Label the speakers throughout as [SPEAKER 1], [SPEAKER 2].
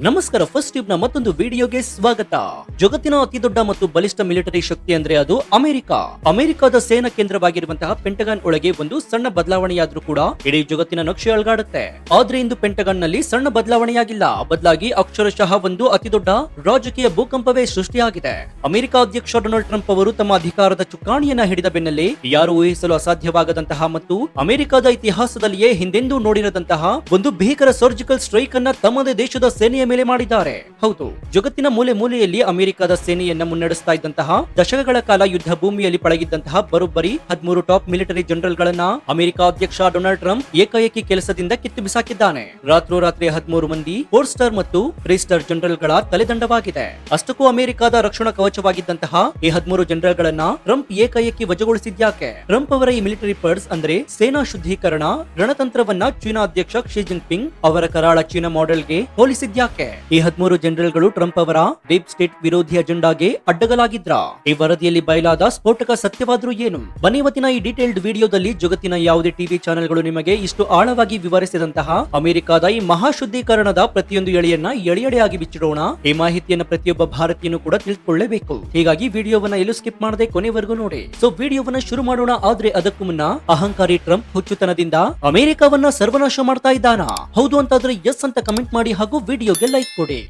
[SPEAKER 1] ನಮಸ್ಕಾರ. First tube ನ ಮತ್ತೊಂದು ವಿಡಿಯೋಗೆ ಸ್ವಾಗತ. ಜಗತ್ತಿನ ಅತಿದೊಡ್ಡ ಮತ್ತು ಬಲಿಷ್ಠ ಮಿಲಿಟರಿ ಶಕ್ತಿ ಅಂದ್ರೆ ಅದು ಅಮೆರಿಕ. ಅಮೆರಿಕದ ಸೇನಾ ಕೇಂದ್ರವಾಗಿರುವಂತಹ ಪೆಂಟಗನ್ ಒಳಗೆ ಒಂದು ಸಣ್ಣ ಬದಲಾವಣೆಯಾದ್ರೂ ಕೂಡ ಇಡೀ ಜಗತ್ತಿನ ನಕ್ಷೆ ಅಲುಗಾಡುತ್ತೆ. ಆದ್ರೆ ಇಂದು ಪೆಂಟಗನ್ ನಲ್ಲಿ ಸಣ್ಣ ಬದಲಾವಣೆಯಾಗಿಲ್ಲ, ಬದಲಾಗಿ ಅಕ್ಷರಶಃ ಒಂದು ಅತಿದೊಡ್ಡ ರಾಜಕೀಯ ಭೂಕಂಪವೇ ಸೃಷ್ಟಿಯಾಗಿದೆ. ಅಮೆರಿಕ ಅಧ್ಯಕ್ಷ ಡೊನಾಲ್ಡ್ ಟ್ರಂಪ್ ಅವರು ತಮ್ಮ ಅಧಿಕಾರದ ಚುಕ್ಕಾಣಿಯನ್ನ ಹಿಡಿದ ಬೆನ್ನಲ್ಲೇ ಯಾರು ಊಹಿಸಲು ಅಸಾಧ್ಯವಾಗದಂತಹ ಮತ್ತು ಅಮೆರಿಕದ ಇತಿಹಾಸದಲ್ಲಿಯೇ ಹಿಂದೆಂದೂ ನೋಡಿರದಂತಹ ಒಂದು ಭೀಕರ ಸರ್ಜಿಕಲ್ ಸ್ಟ್ರೈಕ್ ಅನ್ನ ತಮ್ಮದೇ ದೇಶದ ಸೇನೆಯ ಮೇಲೆ ಮಾಡಿದ್ದಾರೆ. ಹೌದು, ಜಗತ್ತಿನ ಮೂಲೆ ಮೂಲೆಯಲ್ಲಿ ಅಮೆರಿಕದ ಸೇನೆಯನ್ನ ಮುನ್ನಡೆಸ್ತಾ ಇದ್ದಂತಹ ದಶಕಗಳ ಕಾಲ ಯುದ್ಧ ಭೂಮಿಯಲ್ಲಿ ಪಳಗಿದ್ದಂತಹ ಬರೋಬ್ಬರಿ 13 ಟಾಪ್ ಮಿಲಿಟರಿ ಜನರಲ್ ಗಳನ್ನ ಅಮೆರಿಕ ಅಧ್ಯಕ್ಷ ಡೊನಾಲ್ಡ್ ಟ್ರಂಪ್ ಏಕಾಏಕಿ ಕೆಲಸದಿಂದ ಕಿತ್ತು ಬಿಸಾಕಿದ್ದಾನೆ. ರಾತ್ರೋರಾತ್ರಿ 13 ಮಂದಿ 4 ಸ್ಟಾರ್ ಮತ್ತು 3 ಸ್ಟಾರ್ ಜನರಲ್ ಗಳ ತಲೆದಂಡವಾಗಿದೆ. ಅಷ್ಟಕ್ಕೂ ಅಮೆರಿಕದ ರಕ್ಷಣಾ ಕವಚವಾಗಿದ್ದಂತಹ ಈ 13 ಜನರಲ್ ಗಳನ್ನ ಟ್ರಂಪ್ ಏಕಾಏಕಿ ವಜಾಗೊಳಿಸಿದ್ಯಾಕೆ? ಟ್ರಂಪ್ ಅವರ ಈ ಮಿಲಿಟರಿ ಪರ್ಸ್ ಅಂದ್ರೆ ಸೇನಾ ಶುದ್ಧೀಕರಣ ರಣತಂತ್ರವನ್ನ ಚೀನಾ ಅಧ್ಯಕ್ಷ ಕ್ಸಿ ಜಿನ್ಪಿಂಗ್ ಅವರ ಕರಾಳ ಚೀನಾ ಮಾಡೆಲ್ಗೆ ಹೋಲಿಸಿದ್ಯಾಕೆ? ಈ 13 ಜನರಲ್ಗಳು ಟ್ರಂಪ್ ಅವರ ಡೀಪ್ ಸ್ಟೇಟ್ ವಿರೋಧಿ ಅಜೆಂಡಾಗೆ ಅಡ್ಡಗಲಾಗಿದ್ರ? ಈ ವರದಿಯಲ್ಲಿ ಬಯಲಾದ ಸ್ಫೋಟಕ ಸತ್ಯವಾದ್ರೂ ಏನು? ಬನ್ನಿ ಇವತ್ತಿನ ಈ ಡೀಟೇಲ್ಡ್ ವಿಡಿಯೋದಲ್ಲಿ ಜಗತ್ತಿನ ಯಾವುದೇ ಟಿವಿ ಚಾನೆಲ್ಗಳು ನಿಮಗೆ ಇಷ್ಟು ಆಳವಾಗಿ ವಿವರಿಸಿದಂತಹ ಅಮೆರಿಕದ ಈ ಮಹಾಶುದ್ಧೀಕರಣದ ಪ್ರತಿಯೊಂದು ಎಳೆಯನ್ನ ಎಳೆಯಡೆಯಾಗಿ ಬಿಚ್ಚಿಡೋಣ. ಈ ಮಾಹಿತಿಯನ್ನ ಪ್ರತಿಯೊಬ್ಬ ಭಾರತೀಯನು ಕೂಡ ತಿಳಿದುಕೊಳ್ಳಲೇಬೇಕು. ಹೀಗಾಗಿ ವಿಡಿಯೋವನ್ನ ಎಲ್ಲೂ ಸ್ಕಿಪ್ ಮಾಡದೆ ಕೊನೆವರೆಗೂ ನೋಡಿ. ಸೊ ವಿಡಿಯೋವನ್ನ ಶುರು ಮಾಡೋಣ. ಆದ್ರೆ ಅದಕ್ಕೂ ಮುನ್ನ ಅಹಂಕಾರಿ ಟ್ರಂಪ್ ಹುಚ್ಚುತನದಿಂದ ಅಮೆರಿಕವನ್ನ ಸರ್ವನಾಶ ಮಾಡ್ತಾ ಇದ್ದಾನಾ? ಹೌದು ಅಂತಾದ್ರೆ ಎಸ್ ಅಂತ ಕಮೆಂಟ್ ಮಾಡಿ ಹಾಗೂ ವಿಡಿಯೋಗೆ ಲೈಕ್ ಕೊಡಿ.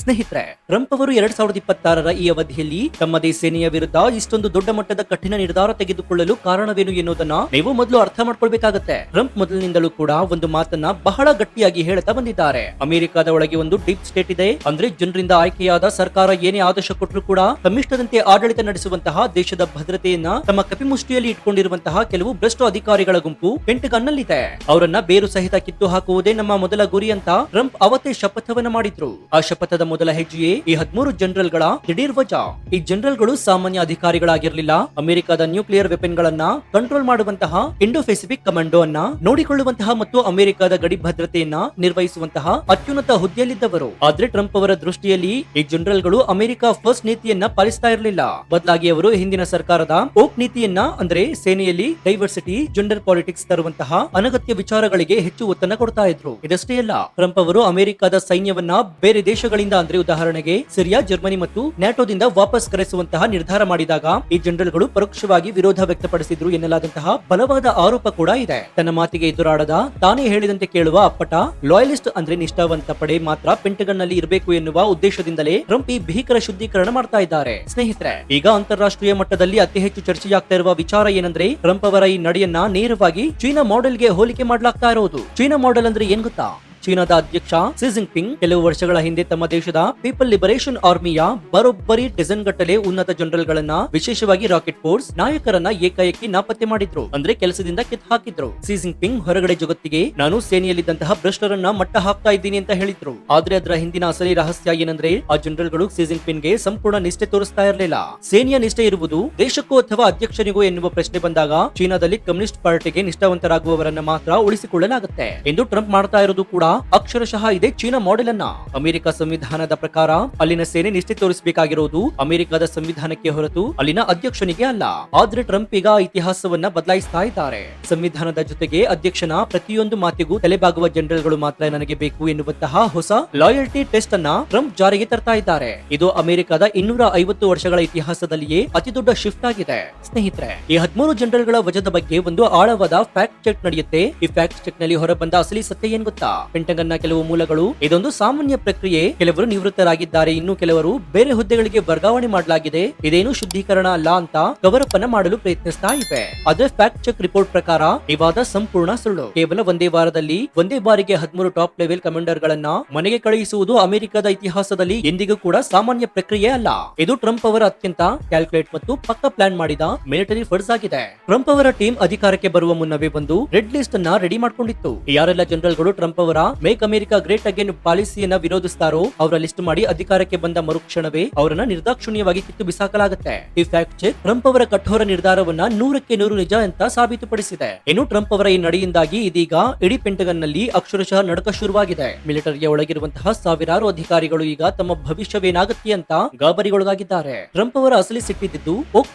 [SPEAKER 1] ಸ್ನೇಹಿತರೆ, ಟ್ರಂಪ್ ಅವರು 2026ರ ಈ ಅವಧಿಯಲ್ಲಿ ತಮ್ಮದೇ ಸೇನೆಯ ವಿರುದ್ಧ ಇಷ್ಟೊಂದು ದೊಡ್ಡ ಮಟ್ಟದ ಕಠಿಣ ನಿರ್ಧಾರ ತೆಗೆದುಕೊಳ್ಳಲು ಕಾರಣವೇನು ಎನ್ನುವುದನ್ನ ನೀವು ಮೊದಲು ಅರ್ಥ ಮಾಡ್ಕೊಳ್ಬೇಕಾಗತ್ತೆ. ಟ್ರಂಪ್ ಮೊದಲಿನಿಂದಲೂ ಕೂಡ ಒಂದು ಮಾತನ್ನ ಬಹಳ ಗಟ್ಟಿಯಾಗಿ ಹೇಳ್ತಾ ಬಂದಿದ್ದಾರೆ. ಅಮೆರಿಕದ ಒಳಗೆ ಒಂದು ಡೀಪ್ ಸ್ಟೇಟ್ ಇದೆ, ಅಂದ್ರೆ ಜನರಿಂದ ಆಯ್ಕೆಯಾದ ಸರ್ಕಾರ ಏನೇ ಆದೇಶ ಕೊಟ್ಟರು ಕೂಡ ತಮ್ಮಿಷ್ಟದಂತೆ ಆಡಳಿತ ನಡೆಸುವಂತಹ ದೇಶದ ಭದ್ರತೆಯನ್ನ ತಮ್ಮ ಕಪಿಮುಷ್ಟಿಯಲ್ಲಿ ಇಟ್ಕೊಂಡಿರುವಂತಹ ಕೆಲವು ಭ್ರಷ್ಟ ಅಧಿಕಾರಿಗಳ ಗುಂಪು ಪೆಂಟಗನ್ ನಲ್ಲಿದೆ. ಅವರನ್ನ ಬೇರು ಸಹಿತ ಕಿತ್ತು ಹಾಕುವುದೇ ನಮ್ಮ ಮೊದಲ ಗುರಿ ಅಂತ ಟ್ರಂಪ್ ಅವತ್ತೇ ಶಪಥವನ್ನ ಮಾಡಿದ್ರು. ಆ ಶಪಥದ ಮೊದಲ ಹೆಜ್ಜೆಯೇ ಈ 13 ಜನರಲ್ ಗಳ ದಿಢೀರ್ ವಜಾ. ಈ ಜನರಲ್ ಗಳು ಸಾಮಾನ್ಯ ಅಧಿಕಾರಿಗಳಾಗಿರಲಿಲ್ಲ. ಅಮೆರಿಕದ ನ್ಯೂಕ್ಲಿಯರ್ ವೆಪನ್ ಗಳನ್ನ ಕಂಟ್ರೋಲ್ ಮಾಡುವಂತಹ ಇಂಡೋ ಪೆಸಿಫಿಕ್ ಕಮಾಂಡೋ ಅನ್ನ ನೋಡಿಕೊಳ್ಳುವಂತಹ ಮತ್ತು ಅಮೆರಿಕದ ಗಡಿ ಭದ್ರತೆಯನ್ನ ನಿರ್ವಹಿಸುವಂತಹ ಅತ್ಯುನ್ನತ ಹುದ್ದೆಯಲ್ಲಿದ್ದವರು. ಆದ್ರೆ ಟ್ರಂಪ್ ಅವರ ದೃಷ್ಟಿಯಲ್ಲಿ ಈ ಜನರಲ್ ಗಳು ಅಮೆರಿಕ ಫಸ್ಟ್ ನೀತಿಯನ್ನ ಪಾಲಿಸ್ತಾ ಇರಲಿಲ್ಲ. ಬದಲಾಗಿ ಅವರು ಹಿಂದಿನ ಸರ್ಕಾರದ ಓಕ್ ನೀತಿಯನ್ನ ಅಂದ್ರೆ ಸೇನೆಯಲ್ಲಿ ಡೈವರ್ಸಿಟಿ, ಜೆಂಡರ್ ಪಾಲಿಟಿಕ್ಸ್ ತರುವಂತಹ ಅನಗತ್ಯ ವಿಚಾರಗಳಿಗೆ ಹೆಚ್ಚು ಒತ್ತನ್ನು ಕೊಡ್ತಾ ಇದ್ರು. ಇದಷ್ಟೇ ಅಲ್ಲ, ಟ್ರಂಪ್ ಅವರು ಅಮೆರಿಕದ ಸೈನ್ಯವನ್ನ ಬೇರೆ ದೇಶಗಳಿಂದ ಅಂದ್ರೆ ಉದಾಹರಣೆಗೆ ಸಿರಿಯಾ, ಜರ್ಮನಿ ಮತ್ತು ನ್ಯಾಟೋದಿಂದ ವಾಪಸ್ ಕರೆಸುವಂತಹ ನಿರ್ಧಾರ ಮಾಡಿದಾಗ ಈ ಜನರಲ್ಗಳು ಪರೋಕ್ಷವಾಗಿ ವಿರೋಧ ವ್ಯಕ್ತಪಡಿಸಿದ್ರು ಎನ್ನಲಾದಂತಹ ಬಲವಾದ ಆರೋಪ ಕೂಡ ಇದೆ. ತನ್ನ ಮಾತಿಗೆ ಎದುರಾಡದ, ತಾನೇ ಹೇಳಿದಂತೆ ಕೇಳುವ ಅಪ್ಪಟ ಲಾಯಲಿಸ್ಟ್ ಅಂದ್ರೆ ನಿಷ್ಠಾವಂತ ಪಡೆ ಮಾತ್ರ ಪೆಂಟಗನ್ ನಲ್ಲಿ ಇರಬೇಕು ಎನ್ನುವ ಉದ್ದೇಶದಿಂದಲೇ ಟ್ರಂಪ್ ಈ ಭೀಕರ ಶುದ್ಧೀಕರಣ ಮಾಡ್ತಾ ಇದ್ದಾರೆ. ಸ್ನೇಹಿತರೆ, ಈಗ ಅಂತಾರಾಷ್ಟ್ರೀಯ ಮಟ್ಟದಲ್ಲಿ ಅತಿ ಹೆಚ್ಚು ಚರ್ಚೆಯಾಗ್ತಾ ಇರುವ ವಿಚಾರ ಏನಂದ್ರೆ ಟ್ರಂಪ್ ಅವರ ಈ ನಡೆಯನ್ನ ನೇರವಾಗಿ ಚೀನಾ ಮಾಡೆಲ್ಗೆ ಹೋಲಿಕೆ ಮಾಡಲಾಗ್ತಾ ಇರೋದು. ಚೀನಾ ಮಾಡೆಲ್ ಅಂದ್ರೆ ಏನ್ ಗೊತ್ತಾ? ಚೀನಾದ ಅಧ್ಯಕ್ಷ ಕ್ಸಿ ಜಿನ್ಪಿಂಗ್ ಕೆಲವು ವರ್ಷಗಳ ಹಿಂದೆ ತಮ್ಮ ದೇಶದ ಪೀಪಲ್ ಲಿಬರೇಷನ್ ಆರ್ಮಿಯ ಬರೋಬ್ಬರಿ ಡಜನ್ ಗಟ್ಟಲೆ ಉನ್ನತ ಜನರಲ್ ಗಳನ್ನ, ವಿಶೇಷವಾಗಿ ರಾಕೆಟ್ ಫೋರ್ಸ್ ನಾಯಕರನ್ನ ಏಕಾಏಕಿ ನಾಪತ್ತೆ ಮಾಡಿದ್ರು, ಅಂದ್ರೆ ಕೆಲಸದಿಂದ ಕಿತ್ತು ಹಾಕಿದ್ರು. ಕ್ಸಿ ಜಿನ್ಪಿಂಗ್ ಹೊರಗಡೆ ಜಗತ್ತಿಗೆ ನಾನು ಸೇನೆಯಲ್ಲಿದ್ದಂತಹ ಭ್ರಷ್ಟರನ್ನ ಮಟ್ಟ ಹಾಕ್ತಾ ಇದ್ದೀನಿ ಅಂತ ಹೇಳಿದ್ರು. ಆದ್ರೆ ಅದರ ಹಿಂದಿನ ಅಸಲಿ ರಹಸ್ಯ ಏನಂದ್ರೆ ಆ ಜನರಲ್ ಗಳು ಕ್ಸಿ ಜಿನ್ಪಿಂಗ್ ಗೆ ಸಂಪೂರ್ಣ ನಿಷ್ಠೆ ತೋರಿಸ್ತಾ ಇರಲಿಲ್ಲ. ಸೇನೆಯ ನಿಷ್ಠೆ ಇರುವುದು ದೇಶಕ್ಕೂ ಅಥವಾ ಅಧ್ಯಕ್ಷನಿಗೂ ಎನ್ನುವ ಪ್ರಶ್ನೆ ಬಂದಾಗ ಚೀನಾದಲ್ಲಿ ಕಮ್ಯುನಿಸ್ಟ್ ಪಾರ್ಟಿಗೆ ನಿಷ್ಠಾವಂತರಾಗುವವರನ್ನ ಮಾತ್ರ ಉಳಿಸಿಕೊಳ್ಳಲಾಗುತ್ತೆ ಎಂದು ಟ್ರಂಪ್ ಮಾಡ್ತಾ ಇರೋದು ಕೂಡ ಅಕ್ಷರಶಃ ಇದೆ ಚೀನಾ ಮಾಡೆಲ್ ಅನ್ನ. ಅಮೆರಿಕ ಸಂವಿಧಾನದ ಪ್ರಕಾರ ಅಲ್ಲಿನ ಸೇನೆ ನಿಷ್ಠೆ ತೋರಿಸಬೇಕಾಗಿರೋದು ಅಮೆರಿಕದ ಸಂವಿಧಾನಕ್ಕೆ ಹೊರತು ಅಲ್ಲಿನ ಅಧ್ಯಕ್ಷನಿಗೆ ಅಲ್ಲ. ಆದ್ರೆ ಟ್ರಂಪ್ ಈಗ ಇತಿಹಾಸವನ್ನ ಬದಲಾಯಿಸ್ತಾ ಇದ್ದಾರೆ. ಸಂವಿಧಾನದ ಜೊತೆಗೆ ಅಧ್ಯಕ್ಷನ ಪ್ರತಿಯೊಂದು ಮಾತಿಗೂ ತಲೆಬಾಗುವ ಜನರಲ್ ಗಳು ಮಾತ್ರ ನನಗೆ ಬೇಕು ಎನ್ನುವಂತಹ ಹೊಸ ಲಾಯಲ್ಟಿ ಟೆಸ್ಟ್ ಅನ್ನ ಟ್ರಂಪ್ ಜಾರಿಗೆ ತರ್ತಾ ಇದ್ದಾರೆ. ಇದು ಅಮೆರಿಕದ 250 ವರ್ಷಗಳ ಇತಿಹಾಸದಲ್ಲಿಯೇ ಅತಿ ದೊಡ್ಡ ಶಿಫ್ಟ್ ಆಗಿದೆ. ಸ್ನೇಹಿತರೆ, ಈ 13 ಜನರಲ್ ಗಳ ವಜದ ಬಗ್ಗೆ ಒಂದು ಆಳವಾದ ಫ್ಯಾಕ್ಟ್ ಚೆಕ್ ನಡೆಯುತ್ತೆ. ಈ ಫ್ಯಾಕ್ಟ್ ಚೆಕ್ ನಲ್ಲಿ ಹೊರಬಂದ ಅಸಲಿ ಸತ್ಯ ಏನ್ ಗೊತ್ತಾ? ಪೆಂಟಗನ್ ನ ಕೆಲವು ಮೂಲಗಳು ಇದೊಂದು ಸಾಮಾನ್ಯ ಪ್ರಕ್ರಿಯೆ, ಕೆಲವರು ನಿವೃತ್ತರಾಗಿದ್ದಾರೆ, ಇನ್ನು ಕೆಲವರು ಬೇರೆ ಹುದ್ದೆಗಳಿಗೆ ವರ್ಗಾವಣೆ ಮಾಡಲಾಗಿದೆ, ಇದೇನು ಶುದ್ಧೀಕರಣ ಅಲ್ಲ ಅಂತ ಕವರ್ ಅಪ್ ಅನ್ನ ಮಾಡಲು ಪ್ರಯತ್ನಿಸ್ತಾ ಇವೆ. ಆದ್ರೆ ಫ್ಯಾಕ್ಟ್ ಚೆಕ್ ರಿಪೋರ್ಟ್ ಪ್ರಕಾರ ಈ ವಾದ ಸಂಪೂರ್ಣ ಸುಳ್ಳು. ಕೇವಲ ಒಂದೇ ವಾರದಲ್ಲಿ ಒಂದೇ ಬಾರಿಗೆ 13 ಟಾಪ್ ಲೆವೆಲ್ ಕಮಾಂಡರ್ ಗಳನ್ನ ಮನೆಗೆ ಕಳುಹಿಸುವುದು ಅಮೆರಿಕದ ಇತಿಹಾಸದಲ್ಲಿ ಎಂದಿಗೂ ಕೂಡ ಸಾಮಾನ್ಯ ಪ್ರಕ್ರಿಯೆ ಅಲ್ಲ. ಇದು ಟ್ರಂಪ್ ಅವರ ಅತ್ಯಂತ ಕ್ಯಾಲ್ಕುಲೇಟ್ ಮತ್ತು ಪಕ್ಕ ಪ್ಲಾನ್ ಮಾಡಿದ ಮಿಲಿಟರಿ ಫೋರ್ಸ್ ಆಗಿದೆ. ಟ್ರಂಪ್ ಅವರ ಟೀಮ್ ಅಧಿಕಾರಕ್ಕೆ ಬರುವ ಮುನ್ನವೇ ಒಂದು ರೆಡ್ ಲಿಸ್ಟ್ ಅನ್ನ ರೆಡಿ ಮಾಡ್ಕೊಂಡಿತ್ತು. ಯಾರೆಲ್ಲ ಜನರಲ್ ಗಳು ಟ್ರಂಪ್ ಅವರ ಮೇಕ್ ಅಮೆರಿಕಾ ಗ್ರೇಟ್ ಅಗೇನ್ ಪಾಲಿಸಿಯನ್ನ ವಿರೋಧಿಸ್ತಾರೋ ಅವರ ಲಿಸ್ಟ್ ಮಾಡಿ ಅಧಿಕಾರಕ್ಕೆ ಬಂದ ಮರುಕ್ಷಣವೇ ಅವರನ್ನ ನಿರ್ದಾಕ್ಷಿಣ್ಯವಾಗಿ ಕಿತ್ತು ಬಿಸಾಕಲಾಗುತ್ತೆ. ಈ ಫ್ಯಾಕ್ಟ್ ಚೆಕ್ ಟ್ರಂಪ್ ಅವರ ಕಠೋರ ನಿರ್ಧಾರವನ್ನ 100% ನಿಜ ಅಂತ ಸಾಬೀತುಪಡಿಸಿದೆ. ಇನ್ನು ಟ್ರಂಪ್ ಅವರ ಈ ನಡೆಯಿಂದಾಗಿ ಇದೀಗ ಇಡೀ ಪೆಂಟಗನ್ ನಲ್ಲಿ ಅಕ್ಷರಶಃ ನಡುಕ ಶುರುವಾಗಿದೆ. ಮಿಲಿಟರಿಯ ಒಳಗಿರುವಂತಹ ಸಾವಿರಾರು ಅಧಿಕಾರಿಗಳು ಈಗ ತಮ್ಮ ಭವಿಷ್ಯವೇನಾಗುತ್ತೆ ಅಂತ ಗಾಬರಿಗೊಳಗಾಗಿದ್ದಾರೆ. ಟ್ರಂಪ್ ಅವರ ಅಸಲಿ ಸಿಟ್ಟಿದ್ದು ಓಕ್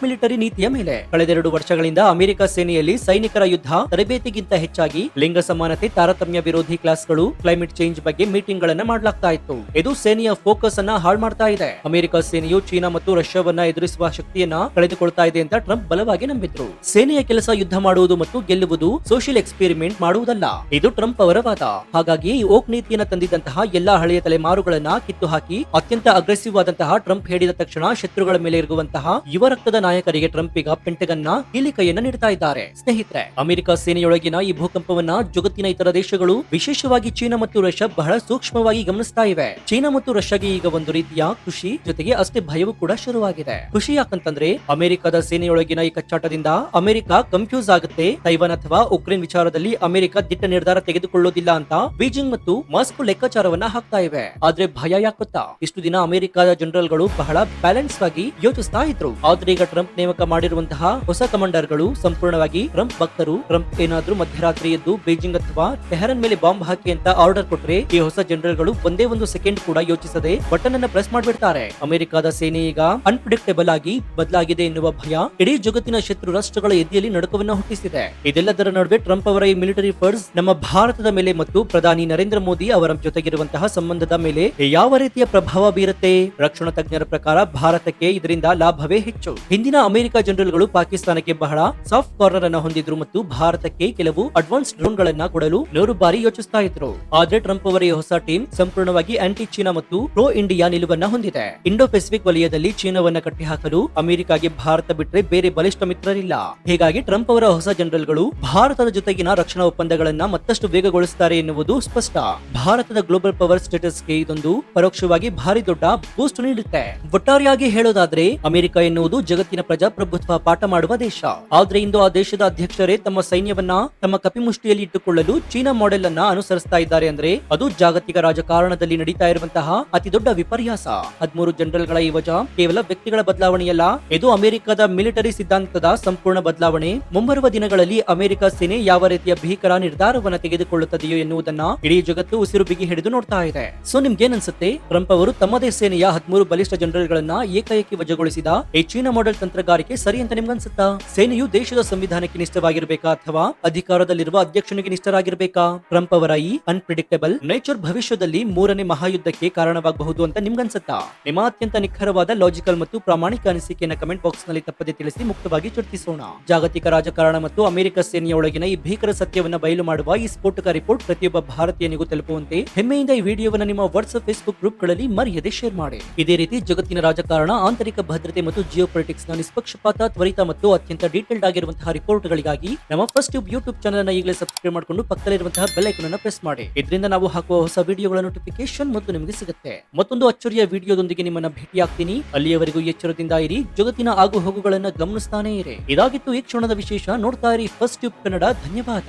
[SPEAKER 1] ಮಿಲಿಟರಿ ನೀತಿಯ ಮೇಲೆ. ಕಳೆದ 2 ವರ್ಷಗಳಿಂದ ಅಮೆರಿಕ ಸೇನೆಯಲ್ಲಿ ಸೈನಿಕರ ಯುದ್ಧ ತರಬೇತಿಗಿಂತ ಹೆಚ್ಚಾಗಿ ಲಿಂಗ ಸಮಾನತೆ, ತಾರತಮ್ಯ ವಿರೋಧಿ ಕ್ಲಾಸ್ಗಳು, ಕ್ಲೈಮೇಟ್ ಚೇಂಜ್ ಬಗ್ಗೆ ಮೀಟಿಂಗ್ ಗಳನ್ನ ಮಾಡಲಾಗ್ತಾ ಇತ್ತು. ಇದು ಸೇನೆಯ ಫೋಕಸ್ ಅನ್ನ ಹಾಳು ಮಾಡ್ತಾ ಇದೆ. ಅಮೆರಿಕ ಸೇನೆಯು ಚೀನಾ ಮತ್ತು ರಷ್ಯಾವನ್ನ ಎದುರಿಸುವ ಶಕ್ತಿಯನ್ನ ಕಳೆದುಕೊಳ್ತಾ ಇದೆ ಅಂತ ಟ್ರಂಪ್ ಬಲವಾಗಿ ನಂಬಿದ್ರು. ಸೇನೆಯ ಕೆಲಸ ಯುದ್ಧ ಮಾಡುವುದು ಮತ್ತು ಗೆಲ್ಲುವುದು, ಸೋಷಿಯಲ್ ಎಕ್ಸ್ಪೆರಿಮೆಂಟ್ ಮಾಡುವುದಲ್ಲ. ಇದು ಟ್ರಂಪ್ ಅವರ ವಾದ. ಹಾಗಾಗಿ ಓಕ್ ನೀತಿಯನ್ನ ತಂದಿದ್ದಂತಹ ಎಲ್ಲಾ ಹಳೆಯ ತಲೆಮಾರುಗಳನ್ನ ಕಿತ್ತು ಹಾಕಿ ಅತ್ಯಂತ ಅಗ್ರೆಸಿವ್ ಆದಂತಹ ಟ್ರಂಪ್ ಹೇಳಿದ ತಕ್ಷಣ ಶತ್ರುಗಳ ಮೇಲೆ ಇರುವಂತಹ ಯುವ ರಕ್ತದ ನಾಯಕರಿಗೆ ಟ್ರಂಪ್ ಈಗ ಪೆಂಟಗನ್ ನ ಕೀಲಿಕೈಯನ್ನ ನೀಡ್ತಾ ಇದ್ದಾರೆ. ಸ್ನೇಹಿತರೆ, ಅಮೆರಿಕ ಸೇನೆಯೊಳಗಿನ ಈ ಭೂಕಂಪವನ್ನ ಜಗತ್ತಿನ ಇತರ ದೇಶಗಳು, ವಿಶೇಷವಾಗಿ ಚೀನಾ ಮತ್ತು ರಷ್ಯಾ ಬಹಳ ಸೂಕ್ಷ್ಮವಾಗಿ ಗಮನಿಸ್ತಾ ಇವೆ. ಚೀನಾ ಮತ್ತು ರಷ್ಯಾಗೆ ಈಗ ಒಂದು ರೀತಿಯ ಖುಷಿ ಜೊತೆಗೆ ಅಷ್ಟೇ ಭಯವೂ ಕೂಡ ಶುರುವಾಗಿದೆ. ಖುಷಿ ಯಾಕಂತಂದ್ರೆ ಅಮೆರಿಕದ ಸೇನೆಯೊಳಗಿನ ಈ ಕಚ್ಚಾಟದಿಂದ ಅಮೆರಿಕ ಕನ್ಫ್ಯೂಸ್ ಆಗುತ್ತೆ. ತೈವಾನ್ ಅಥವಾ ಉಕ್ರೇನ್ ವಿಚಾರದಲ್ಲಿ ಅಮೆರಿಕ ದಿಟ್ಟ ನಿರ್ಧಾರ ತೆಗೆದುಕೊಳ್ಳೋದಿಲ್ಲ ಅಂತ ಬೀಜಿಂಗ್ ಮತ್ತು ಮಾಸ್ಕೋ ಲೆಕ್ಕಾಚಾರವನ್ನ ಹಾಕ್ತಾ ಇವೆ. ಆದ್ರೆ ಭಯ ಯಾಕೊತ್ತಾ, ಇಷ್ಟು ದಿನ ಅಮೆರಿಕದ ಜನರಲ್ ಗಳು ಬಹಳ ಬ್ಯಾಲೆನ್ಸ್ ಆಗಿ ಯೋಚಿಸ್ತಾ ಇದ್ರು. ಆದ್ರೆ ಈಗ ಟ್ರಂಪ್ ನೇಮಕ ಮಾಡಿರುವಂತಹ ಹೊಸ ಕಮಾಂಡರ್ ಗಳು ಸಂಪೂರ್ಣವಾಗಿ ಟ್ರಂಪ್ ಭಕ್ತರು. ಟ್ರಂಪ್ ಏನಾದ್ರೂ ಮಧ್ಯರಾತ್ರಿ ಎದ್ದು ಬೀಜಿಂಗ್ ಅಥವಾ ಟೆಹರನ್ ಮೇಲೆ ಬಾಂಬ್ ಹಾಕಿ ಅಂತ ಆರ್ಡರ್ ಕೊಟ್ರೆ ಈ ಹೊಸ ಜನರಲ್ ಗಳು ಒಂದೇ ಒಂದು ಸೆಕೆಂಡ್ ಕೂಡ ಯೋಚಿಸದೆ ಬಟನ್ ಅನ್ನ ಪ್ರೆಸ್ ಮಾಡ್ಬಿಡ್ತಾರೆ. ಅಮೆರಿಕದ ಸೇನೆ ಈಗ ಅನ್ಪ್ರಿಡಿಕ್ಟೇಬಲ್ ಆಗಿ ಬದಲಾಗಿದೆ ಎನ್ನುವ ಭಯ ಇಡೀ ಜಗತ್ತಿನ ಶತ್ರು ರಾಷ್ಟ್ರಗಳ ಎದೆಯಲ್ಲಿ ನಡುಕವನ್ನ ಹುಟ್ಟಿಸಿದೆ. ಇದೆಲ್ಲದರ ನಡುವೆ ಟ್ರಂಪ್ ಅವರ ಈ ಮಿಲಿಟರಿ ಫೋರ್ಸ್ ನಮ್ಮ ಭಾರತದ ಮೇಲೆ ಮತ್ತು ಪ್ರಧಾನಿ ನರೇಂದ್ರ ಮೋದಿ ಅವರ ಜೊತೆಗಿರುವಂತಹ ಸಂಬಂಧದ ಮೇಲೆ ಯಾವ ರೀತಿಯ ಪ್ರಭಾವ ಬೀರುತ್ತೆ? ರಕ್ಷಣಾ ತಜ್ಞರ ಪ್ರಕಾರ ಭಾರತಕ್ಕೆ ಇದರಿಂದ ಲಾಭವೇ ಹೆಚ್ಚು. ಹಿಂದಿನ ಅಮೆರಿಕ ಜನರಲ್ ಗಳು ಪಾಕಿಸ್ತಾನಕ್ಕೆ ಬಹಳ ಸಾಫ್ಟ್ ಕಾರ್ನರ್ ಅನ್ನ ಹೊಂದಿದ್ರು ಮತ್ತು ಭಾರತಕ್ಕೆ ಕೆಲವು ಅಡ್ವಾನ್ಸ್ ಡ್ರೋನ್ ಗಳನ್ನ ಕೊಡಲು 100 ಬಾರಿ ಯೋಚಿಸ್ತಾ ಇದ್ರು. ಆದ್ರೆ ಟ್ರಂಪ್ ಅವರ ಈ ಹೊಸ ಟೀಮ್ ಸಂಪೂರ್ಣವಾಗಿ ಆಂಟಿ ಚೀನಾ ಮತ್ತು ಪ್ರೋ ಇಂಡಿಯಾ ನಿಲುವನ್ನ ಹೊಂದಿದೆ. ಇಂಡೋ ಪೆಸಿಫಿಕ್ ವಲಯದಲ್ಲಿ ಚೀನಾವನ್ನ ಕಟ್ಟಿಹಾಕಲು ಅಮೆರಿಕಾಗೆ ಭಾರತ ಬಿಟ್ಟರೆ ಬೇರೆ ಬಲಿಷ್ಠ ಮಿತ್ರರಿಲ್ಲ. ಹೀಗಾಗಿ ಟ್ರಂಪ್ ಅವರ ಹೊಸ ಜನರಲ್ ಗಳು ಭಾರತದ ಜೊತೆಗಿನ ರಕ್ಷಣಾ ಒಪ್ಪಂದಗಳನ್ನ ಮತ್ತಷ್ಟು ವೇಗಗೊಳಿಸುತ್ತಾರೆ ಎನ್ನುವುದು ಸ್ಪಷ್ಟ. ಭಾರತದ ಗ್ಲೋಬಲ್ ಪವರ್ ಸ್ಟೇಟಸ್ಗೆ ಇದೊಂದು ಪರೋಕ್ಷವಾಗಿ ಭಾರಿ ದೊಡ್ಡ ಬೂಸ್ಟ್ ನೀಡುತ್ತೆ. ಒಟ್ಟಾರೆಯಾಗಿ ಹೇಳೋದಾದ್ರೆ ಅಮೆರಿಕ ಎನ್ನುವುದು ಜಗತ್ತಿನ ಪ್ರಜಾಪ್ರಭುತ್ವ ಪಾಠ ಮಾಡುವ ದೇಶ. ಆದ್ರೆ ಇಂದು ಆ ದೇಶದ ಅಧ್ಯಕ್ಷರೇ ತಮ್ಮ ಸೈನ್ಯವನ್ನ ತಮ್ಮ ಕಪಿಮುಷ್ಟಿಯಲ್ಲಿ ಇಟ್ಟುಕೊಳ್ಳಲು ಚೀನಾ ಮಾಡೆಲ್ ಅನ್ನ ಅನುಸರಿಸ್ತಾ ಇದ್ದಾರೆ ಅಂದ್ರೆ ಅದು ಜಾಗತಿಕ ರಾಜಕಾರಣದಲ್ಲಿ ನಡೀತಾ ಇರುವಂತಹ ಅತಿ ದೊಡ್ಡ ವಿಪರ್ಯಾಸ. 13 ಜನರಲ್ ಗಳ ಈ ವಜಾ ಕೇವಲ ವ್ಯಕ್ತಿಗಳ ಬದಲಾವಣೆಯಲ್ಲ, ಇದು ಅಮೆರಿಕದ ಮಿಲಿಟರಿ ಸಿದ್ಧಾಂತದ ಸಂಪೂರ್ಣ ಬದಲಾವಣೆ. ಮುಂಬರುವ ದಿನಗಳಲ್ಲಿ ಅಮೆರಿಕ ಸೇನೆ ಯಾವ ರೀತಿಯ ಭೀಕರ ನಿರ್ಧಾರವನ್ನ ತೆಗೆದುಕೊಳ್ಳುತ್ತದೆಯೋ ಎನ್ನುವುದನ್ನ ಇಡೀ ಜಗತ್ತು ಉಸಿರು ಬಿಗಿ ಹಿಡಿದು ನೋಡ್ತಾ ಇದೆ. ಸೊ ನಿಮ್ಗೇನನ್ಸುತ್ತೆ? ಟ್ರಂಪ್ ಅವರು ತಮ್ಮದೇ ಸೇನೆಯ 13 ಬಲಿಷ್ಠ ಜನರಲ್ ಗಳನ್ನ ಏಕಾಏಕಿ ವಜಾಗೊಳಿಸಿದ ಈ ಚೀನಾ ಮಾಡೆಲ್ ತಂತ್ರಗಾರಿಕೆ ಸರಿ ಅಂತ ನಿಮ್ಗನ್ಸುತ್ತಾ? ಸೇನೆಯು ದೇಶದ ಸಂವಿಧಾನಕ್ಕೆ ನಿಷ್ಠವಾಗಿರ್ಬೇಕಾ ಅಥವಾ ಅಧಿಕಾರದಲ್ಲಿರುವ ಅಧ್ಯಕ್ಷನಿಗೆ ನಿಷ್ಠರಾಗಿರ್ಬೇಕಾ? ಟ್ರಂಪ್ ಅವರ ಈ ಅನ್ಪ್ರಿಡಿಕ್ಟಬಲ್ ನೇಚರ್ ಭವಿಷ್ಯದಲ್ಲಿ 3ನೇ ಮಹಾಯುದ್ಧಕ್ಕೆ ಕಾರಣವಾಗಬಹುದು ಅಂತ ನಿಮ್ಗನ್ಸುತ್ತಾ? ನಿಮ್ಮ ಅತ್ಯಂತ ನಿಖರವಾದ ಲಾಜಿಕಲ್ ಮತ್ತು ಪ್ರಾಮಾಣಿಕ ಅನಿಸಿಕೆಯನ್ನು ಕಮೆಂಟ್ ಬಾಕ್ಸ್ ನಲ್ಲಿ ತಪ್ಪದೆ ತಿಳಿಸಿ ಮುಕ್ತವಾಗಿ ಚರ್ಚಿಸೋಣ. ಜಾಗತಿಕ ರಾಜಕಾರಣ ಮತ್ತು ಅಮೆರಿಕ ಸೇನೆಯೊಳಗಿನ ಈ ಭೀಕರ ಸತ್ಯವನ್ನ ಬಯಲು ಮಾಡುವ ಈ ಸ್ಫೋಟಕ ರಿಪೋರ್ಟ್ ಪ್ರತಿಯೊಬ್ಬ ಭಾರತೀಯನಿಗೂ ತಲುಪುವಂತೆ ಹೆಮ್ಮೆಯಿಂದ ಈ ವಿಡಿಯೋವನ್ನು ನಿಮ್ಮ ವಾಟ್ಸ್ಆಪ್, ಫೇಸ್ಬುಕ್ ಗ್ರೂಪ್ ಗಳಲ್ಲಿ ಮರೆಯದೆ ಶೇರ್ ಮಾಡಿ. ಇದೇ ರೀತಿ ಜಗತ್ತಿನ ರಾಜಕಾರಣ, ಆಂತರಿಕ ಭದ್ರತೆ ಮತ್ತು ಜಿಯೋ ಪೊಲಿಟಿಕ್ಸ್ ನ ನಿಷ್ಪಕ್ಷಪಾತ, ತ್ವರಿತ ಮತ್ತು ಅತ್ಯಂತ ಡೀಟೇಲ್ಡ್ ಆಗಿರುವಂತಹ ರಿಪೋರ್ಟ್ ಗಳಿಗಾಗಿ ನಮ್ಮ ಫಸ್ಟ್ ಯೂಟ್ಯೂಬ್ ಚಾನೆಲ್ ಅನ್ನು ಈಗಲೇ ಸಬ್ಸ್ಕ್ರೈಬ್ ಮಾಡಿಕೊಂಡು ಪಕ್ಕದಲ್ಲಿರುವಂತಹ ಬೆಲ್ ಐಕಾನ್ ಅನ್ನು ಪ್ರೆಸ್ ಮಾಡಿ. ಇದರಿಂದ ನಾವು ಹಾಕುವ ಹೊಸ ವಿಡಿಯೋಗಳ ನೋಟಿಫಿಕೇಶನ್ ಮತ್ತು ನಿಮಗೆ ಸಿಗುತ್ತೆ. ಮತ್ತೊಂದು ಅಚ್ಚರಿಯ ವಿಡಿಯೋದೊಂದಿಗೆ ನಿಮ್ಮನ್ನ ಭೇಟಿಯಾಗ್ತೀನಿ. ಅಲ್ಲಿಯವರೆಗೂ ಎಚ್ಚರದಿಂದ ಇರಿ, ಜಗತ್ತಿನ ಆಗು ಹೋಗುಗಳನ್ನ ಗಮನಿಸ್ತಾನೆ ಇರಿ. ಇದಾಗಿತ್ತು ಈ ಕ್ಷಣದ ವಿಶೇಷ. ನೋಡ್ತಾ ಇರಿ ಫಸ್ಟ್ ಟ್ಯೂಬ್ ಕನ್ನಡ. ಧನ್ಯವಾದ.